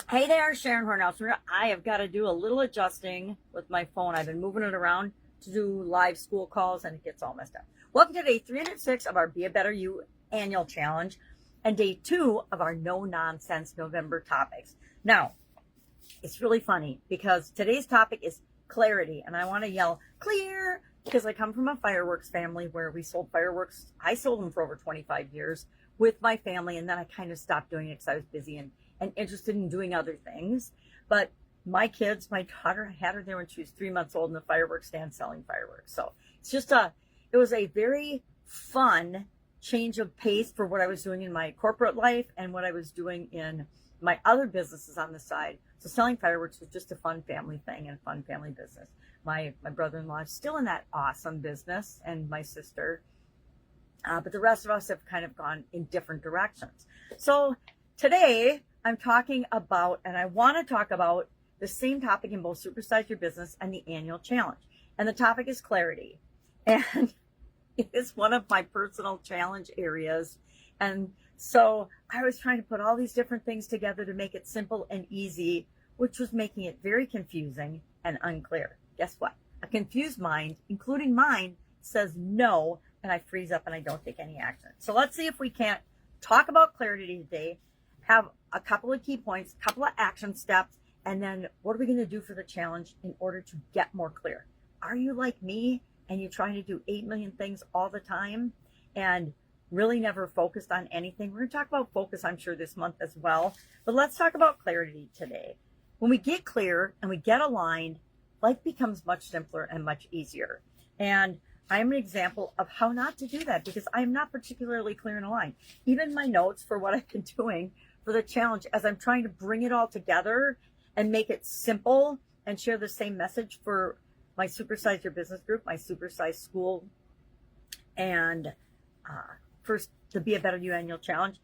Hey there, Sharon Horne-Ellstrom. I have got to do a little adjusting with my phone. I've been moving it around to do live school calls and it gets all messed up. Welcome to day 306 of our Be a Better You annual challenge and day 2 of our no nonsense November topics. Now, it's really funny because today's topic is clarity, and I want to yell clear because I come from a fireworks family where we sold fireworks. I sold them for over 25 years with my family, and then I kind of stopped doing it because I was busy and interested in doing other things. But my kids, my daughter had her there when she was 3 months old in the fireworks stand selling fireworks. So it's just it was a very fun change of pace for what I was doing in my corporate life and what I was doing in my other businesses on the side. So selling fireworks was just a fun family thing and a fun family business. My brother-in-law is still in that awesome business, and my sister. But the rest of us have kind of gone in different directions. So today I'm talking about, and I want to talk about the same topic in both Supersize Your Business and the annual challenge. And the topic is clarity. And it is one of my personal challenge areas. And so I was trying to put all these different things together to make it simple and easy, which was making it very confusing and unclear. Guess what? A confused mind, including mine, says no, and I freeze up and I don't take any action. So let's see if we can't talk about clarity today, have a couple of key points, a couple of action steps, and then what are we going to do for the challenge in order to get more clear? Are you like me and you're trying to do 8 million things all the time and really never focused on anything? We're going to talk about focus, I'm sure, this month as well. But let's talk about clarity today. When we get clear and we get aligned, life becomes much simpler and much easier. And I'm an example of how not to do that because I'm not particularly clear and aligned. Even my notes for what I've been doing for the challenge, as I'm trying to bring it all together and make it simple and share the same message for my Supersize Your Business group, my Supersize School, and first the Be a Better You annual challenge,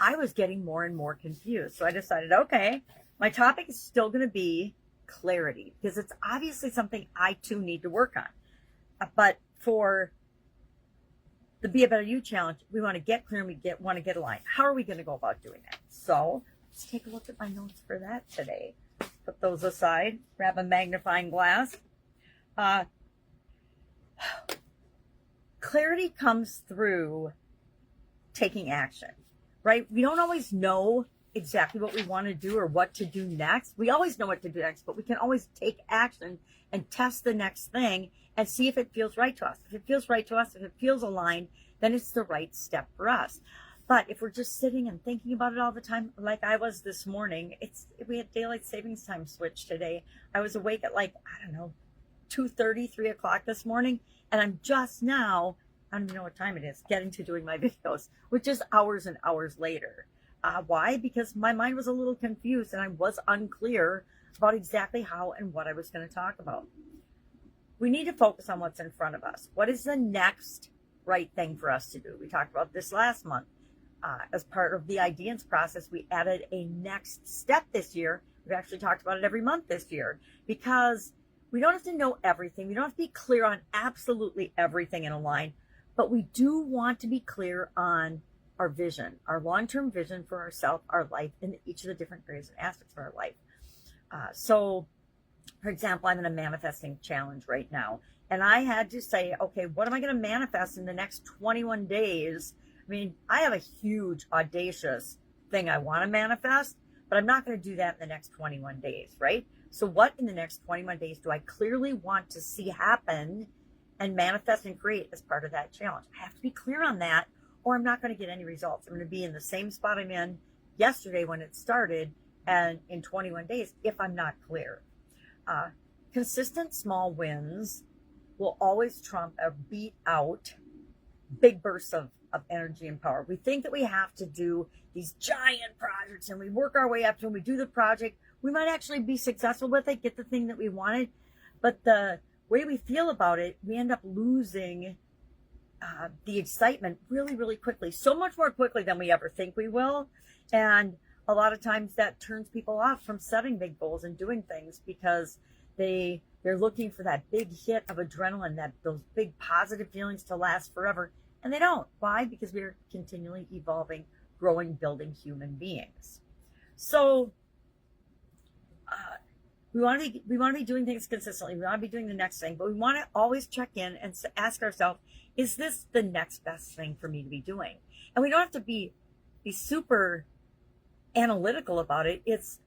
I was getting more and more confused. So I decided, okay, my topic is still going to be clarity because it's obviously something I too need to work on. But for the Be a Better You challenge, we want to get clear and we want to get aligned. How are we going to go about doing that? So let's take a look at my notes for that today. Put those aside, grab a magnifying glass. Clarity comes through taking action, right? We don't always know exactly what we want to do or what to do next. We always know what to do next, but we can always take action and test the next thing and see if it feels right to us. If it feels right to us, if it feels aligned, then it's the right step for us. But if we're just sitting and thinking about it all the time, like I was this morning, we had daylight savings time switch today. I was awake at 2:30, 3 o'clock this morning, and I'm just now, I don't even know what time it is, getting to doing my videos, which is hours and hours later. Why? Because my mind was a little confused and I was unclear about exactly how and what I was going to talk about. We need to focus on what's in front of us. What is the next right thing for us to do? We talked about this last month. As part of the ideas process, we added a next step this year. We've actually talked about it every month this year because we don't have to know everything. We don't have to be clear on absolutely everything in a line, but we do want to be clear on our vision, our long-term vision for ourselves, our life, in each of the different areas and aspects of our life. So, for example, I'm in a manifesting challenge right now, and I had to say, okay, what am I going to manifest in the next 21 days? I mean, I have a huge, audacious thing I want to manifest, but I'm not going to do that in the next 21 days, right? So what in the next 21 days do I clearly want to see happen and manifest and create as part of that challenge? I have to be clear on that, or I'm not going to get any results. I'm going to be in the same spot I'm in yesterday when it started and in 21 days if I'm not clear. Consistent small wins will always trump or beat out big bursts of energy and power. We think that we have to do these giant projects and we work our way up to when we do the project. We might actually be successful with it, get the thing that we wanted, but the way we feel about it, we end up losing the excitement really, really quickly, so much more quickly than we ever think we will. And a lot of times that turns people off from setting big goals and doing things because they're looking for that big hit of adrenaline, those big positive feelings to last forever. And they don't. Why? Because we're continually evolving, growing, building human beings. So We want to be doing things consistently. We want to be doing the next thing, but we want to always check in and ask ourselves, is this the next best thing for me to be doing? And we don't have to be super analytical about it. It's,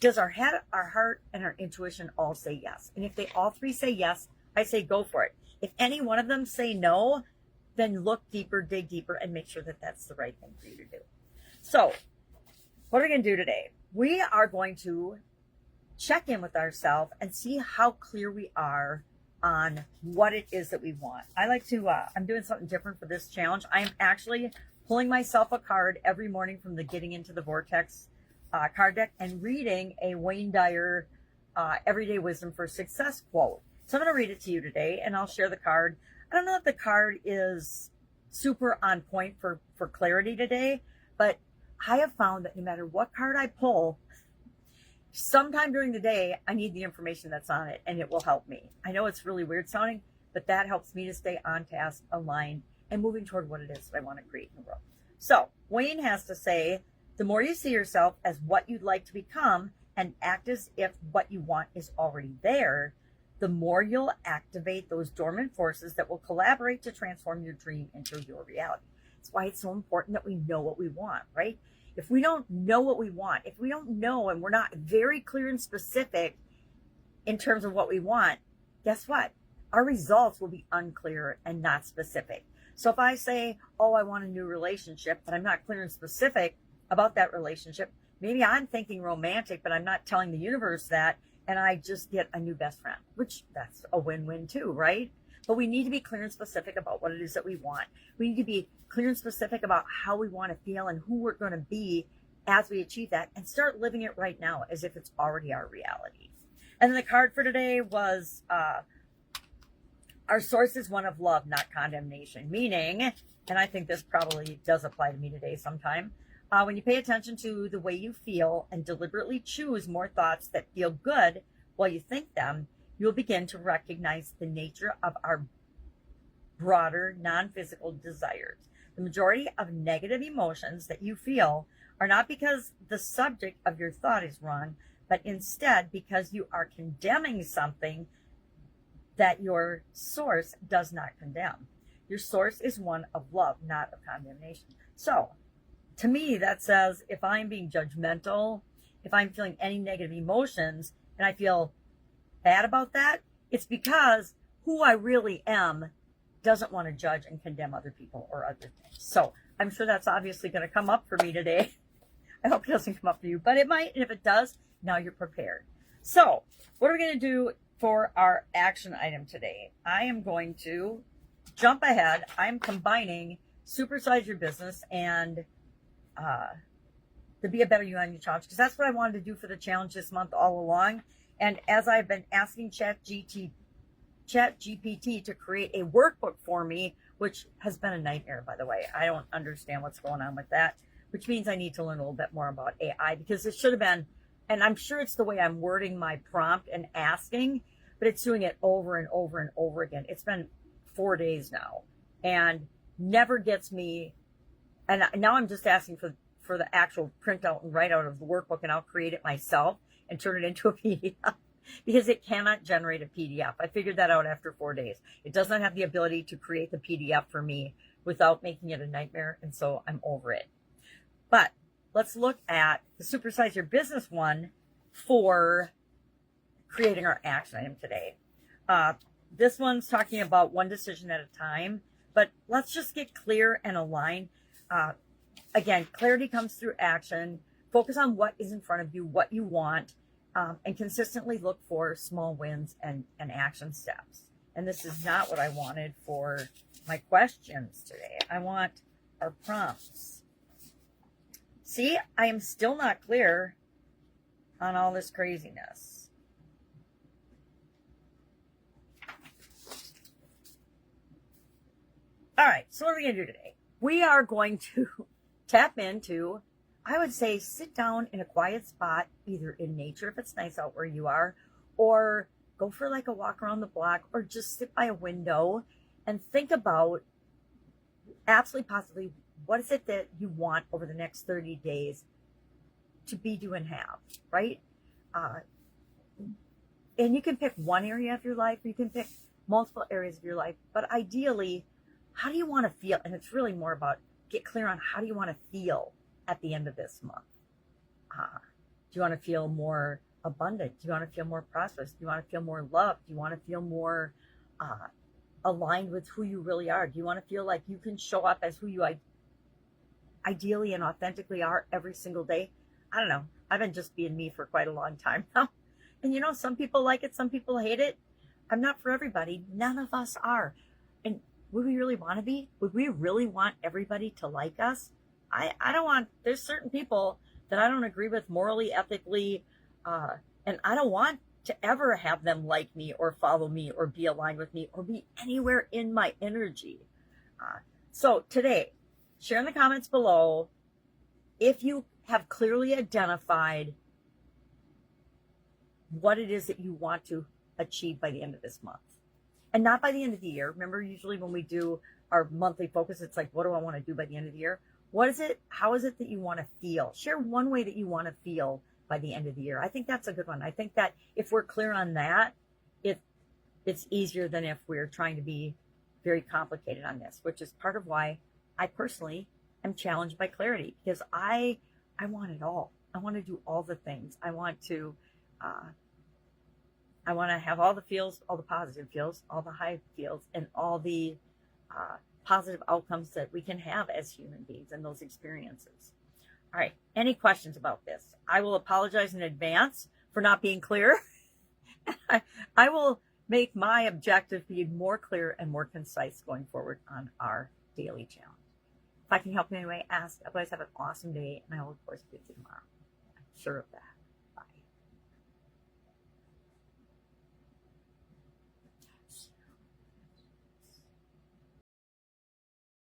does our head, our heart, and our intuition all say yes? And if they all three say yes, I say go for it. If any one of them say no, then look deeper, dig deeper, and make sure that that's the right thing for you to do. So what are we going to do today? We are going to check in with ourselves and see how clear we are on what it is that we want. I like to, I'm doing something different for this challenge. I am actually pulling myself a card every morning from the Getting Into the Vortex card deck and reading a Wayne Dyer Everyday Wisdom for Success quote. So I'm going to read it to you today, and I'll share the card. I don't know if the card is super on point for clarity today, but I have found that no matter what card I pull, sometime during the day, I need the information that's on it, and it will help me. I know it's really weird sounding, but that helps me to stay on task, aligned, and moving toward what it is that I want to create in the world. So Wayne has to say, the more you see yourself as what you'd like to become and act as if what you want is already there, the more you'll activate those dormant forces that will collaborate to transform your dream into your reality. That's why it's so important that we know what we want, right? If we don't know what we want, if we don't know and we're not very clear and specific in terms of what we want, guess what? Our results will be unclear and not specific. So if I say, oh, I want a new relationship, but I'm not clear and specific about that relationship, maybe I'm thinking romantic, but I'm not telling the universe that, and I just get a new best friend, which that's a win-win too, right? But we need to be clear and specific about what it is that we want. We need to be clear and specific about how we want to feel and who we're going to be as we achieve that, and start living it right now as if it's already our reality. And then the card for today was, our source is one of love, not condemnation. Meaning, and I think this probably does apply to me today sometime, when you pay attention to the way you feel and deliberately choose more thoughts that feel good while you think them, you'll begin to recognize the nature of our broader non-physical desires. The majority of negative emotions that you feel are not because the subject of your thought is wrong, but instead because you are condemning something that your source does not condemn. Your source is one of love, not of condemnation. So, to me, that says if I'm being judgmental, if I'm feeling any negative emotions, and I feel bad about that, it's because who I really am doesn't want to judge and condemn other people or other things. So I'm sure that's obviously going to come up for me today. I hope it doesn't come up for you, but it might. And if it does, now you're prepared. So what are we going to do for our action item today? I am going to jump ahead. I'm combining Supersize Your Business and the Be a Better You Annual Challenge, because that's what I wanted to do for the challenge this month all along. And as I've been asking ChatGPT to create a workbook for me, which has been a nightmare, by the way. I don't understand what's going on with that, which means I need to learn a little bit more about AI, because it should have been, and I'm sure it's the way I'm wording my prompt and asking, but it's doing it over and over and over again. It's been 4 days now and never gets me. And now I'm just asking for the actual printout and write out of the workbook, and I'll create it myself and turn it into a PDF because it cannot generate a PDF. I figured that out after 4 days. It does not have the ability to create the PDF for me without making it a nightmare, and so I'm over it. But let's look at the Supersize Your Business one for creating our action item today. This one's talking about one decision at a time, but let's just get clear and aligned. Again, clarity comes through action. Focus on what is in front of you, what you want, and consistently look for small wins and action steps. And this is not what I wanted for my questions today. I want our prompts. See, I am still not clear on all this craziness. All right, so what are we going to do today? We are going to tap into, I would say, sit down in a quiet spot, either in nature if it's nice out where you are, or go for like a walk around the block, or just sit by a window and think about absolutely possibly what is it that you want over the next 30 days to be, do, and have, right? And you can pick one area of your life, or you can pick multiple areas of your life. But ideally, how do you want to feel? And it's really more about get clear on how do you want to feel at the end of this month. Do you want to feel more abundant? Do you want to feel more prosperous? Do you want to feel more loved? Do you want to feel more aligned with who you really are? Do you want to feel like you can show up as who you ideally and authentically are every single day? I don't know. I've been just being me for quite a long time now. And you know, some people like it, some people hate it. I'm not for everybody. None of us are. And would we really want to be? Would we really want everybody to like us? I don't want, there's certain people that I don't agree with morally, ethically, and I don't want to ever have them like me or follow me or be aligned with me or be anywhere in my energy. So today, share in the comments below if you have clearly identified what it is that you want to achieve by the end of this month. And not by the end of the year. Remember, usually when we do our monthly focus, it's like, what do I want to do by the end of the year? What is it? How is it that you want to feel? Share one way that you want to feel by the end of the year. I think that's a good one. I think that if we're clear on that, it's easier than if we're trying to be very complicated on this, which is part of why I personally am challenged by clarity, because I want it all. I want to do all the things. I want to have all the feels, all the positive feels, all the high feels, and all the positive outcomes that we can have as human beings in those experiences. All right. Any questions about this? I will apologize in advance for not being clear. I will make my objective be more clear and more concise going forward on our daily challenge. If I can help in any way, ask. Otherwise, have an awesome day, and I will, of course, see you tomorrow. I'm sure of that.